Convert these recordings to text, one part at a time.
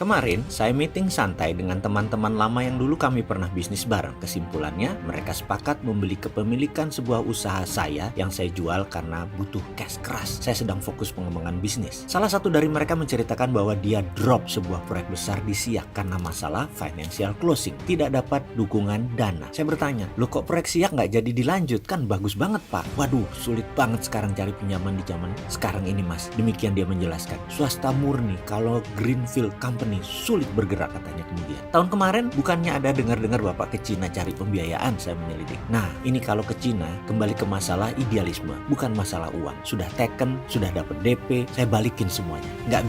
Kemarin, saya meeting santai dengan teman-teman lama yang dulu kami pernah bisnis bareng. Kesimpulannya, mereka sepakat membeli kepemilikan sebuah usaha saya yang saya jual karena butuh cash keras. Saya sedang fokus pengembangan bisnis. Salah satu dari mereka menceritakan bahwa dia drop sebuah proyek besar di Siak karena masalah financial closing. Tidak dapat dukungan dana. Saya bertanya, "Loh kok proyek Siak nggak jadi dilanjut? Kan bagus banget, Pak." "Waduh, sulit banget sekarang cari pinjaman di zaman sekarang ini, Mas." Demikian dia menjelaskan. Swasta murni, kalau greenfield company sulit bergerak, katanya kemudian. Tahun kemarin bukannya ada dengar-dengar Bapak ke Cina cari pembiayaan, saya menyelidik. Nah, ini kalau ke Cina kembali ke masalah idealisme, bukan masalah uang. Sudah taken, sudah dapat DP, saya balikin semuanya. Nggak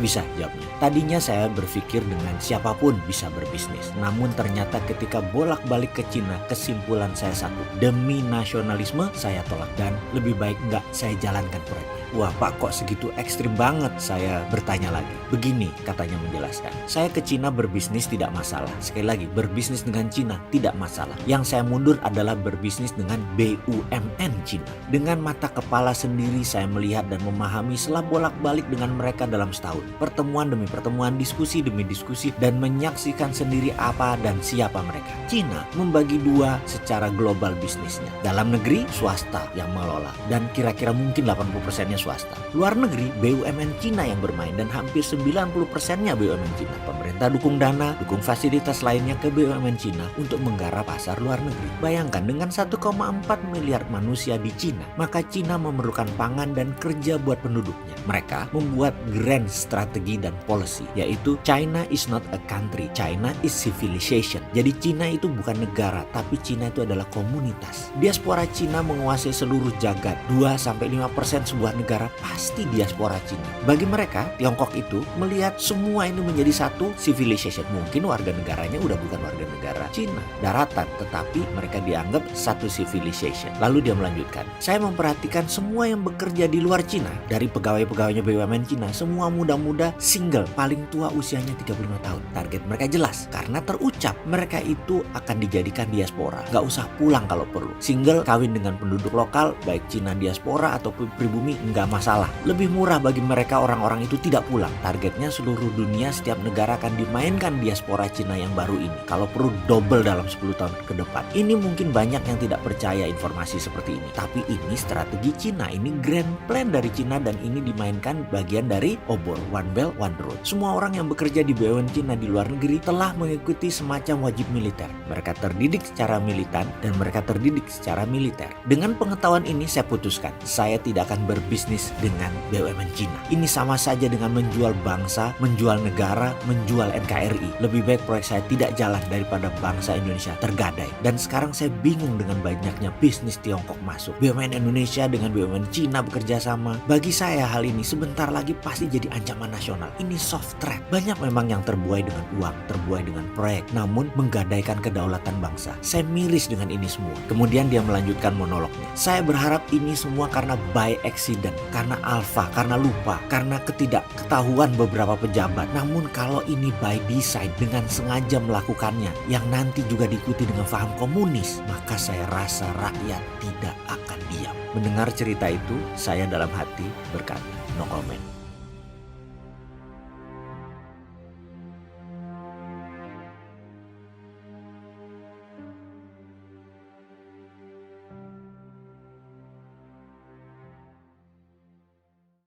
bisa jawabnya. Tadinya saya berpikir dengan siapapun bisa berbisnis. Namun ternyata ketika bolak-balik ke Cina, kesimpulan saya satu. Demi nasionalisme saya tolak dan lebih baik nggak saya jalankan proyeknya. "Wah Pak, kok segitu ekstrim banget?" saya bertanya lagi. "Begini," katanya menjelaskan. "Saya ke Cina berbisnis tidak masalah. Sekali lagi, berbisnis dengan Cina tidak masalah. Yang saya mundur adalah berbisnis dengan BUMN Cina. Dengan mata kepala sendiri saya melihat dan memahami setelah bolak-balik dengan mereka dalam setahun. Pertemuan demi pertemuan, diskusi demi diskusi, dan menyaksikan sendiri apa dan siapa mereka. Cina membagi dua secara global bisnisnya. Dalam negeri, swasta yang mengelola. Dan kira-kira mungkin 80%-nya swasta. Luar negeri, BUMN Cina yang bermain dan hampir 90%-nya BUMN Cina. Pemerintah dukung dana, dukung fasilitas lainnya ke BUMN Cina untuk menggarap pasar luar negeri. Bayangkan dengan 1,4 miliar manusia di Cina, maka Cina memerlukan pangan dan kerja buat penduduknya. Mereka membuat grand strategi dan policy, yaitu China is not a country, China is civilization. Jadi Cina itu bukan negara, tapi Cina itu adalah komunitas. Diaspora Cina menguasai seluruh jagat. 2-5% sebuah negara pasti diaspora Cina. Bagi mereka, Tiongkok itu melihat semua ini menjadi satu civilization. Mungkin warga negaranya udah bukan warga negara Cina, daratan, tetapi mereka dianggap satu civilization. Lalu dia melanjutkan, "Saya memperhatikan semua yang bekerja di luar Cina, dari pegawai-pegawainya BUMN Cina, semua muda-muda single, paling tua usianya 35 tahun. Target mereka jelas, karena terucap mereka itu akan dijadikan diaspora. Gak usah pulang kalau perlu. Single, kawin dengan penduduk lokal, baik Cina diaspora atau pribumi, nggak masalah. Lebih murah bagi mereka orang-orang itu tidak pulang. Targetnya seluruh dunia, setiap negara akan dimainkan diaspora Cina yang baru ini. Kalau perlu double dalam 10 tahun ke depan." Ini mungkin banyak yang tidak percaya informasi seperti ini. Tapi ini strategi Cina, ini grand plan dari Cina dan ini dimainkan bagian dari obor, One Belt, One Road. Semua orang yang bekerja di BUMN Cina di luar negeri telah mengikuti semacam wajib militer. Mereka terdidik secara militan dan mereka terdidik secara militer. Dengan pengetahuan ini saya putuskan, saya tidak akan berbisnis dengan BUMN Cina. Ini sama saja dengan menjual bangsa, menjual negara, menjual NKRI. Lebih baik proyek saya tidak jalan daripada bangsa Indonesia tergadai. Dan sekarang saya bingung dengan banyaknya bisnis Tiongkok masuk. BUMN Indonesia dengan BUMN Cina bekerja sama. Bagi saya hal ini sebentar lagi pasti jadi ancaman nasional. Ini soft threat. Banyak memang yang terbuai dengan uang, terbuai dengan proyek, namun menggadaikan kedaulatan bangsa. Saya miris dengan ini semua. Kemudian dia melanjutkan monolognya. "Saya berharap ini semua karena by accident, karena alpha, karena lupa, karena ketidaktahuan beberapa pejabat. Namun kalau ini by design, dengan sengaja melakukannya, yang nanti juga diikuti dengan paham komunis, maka saya rasa rakyat tidak akan diam." Mendengar cerita itu, saya dalam hati berkata, "No comment."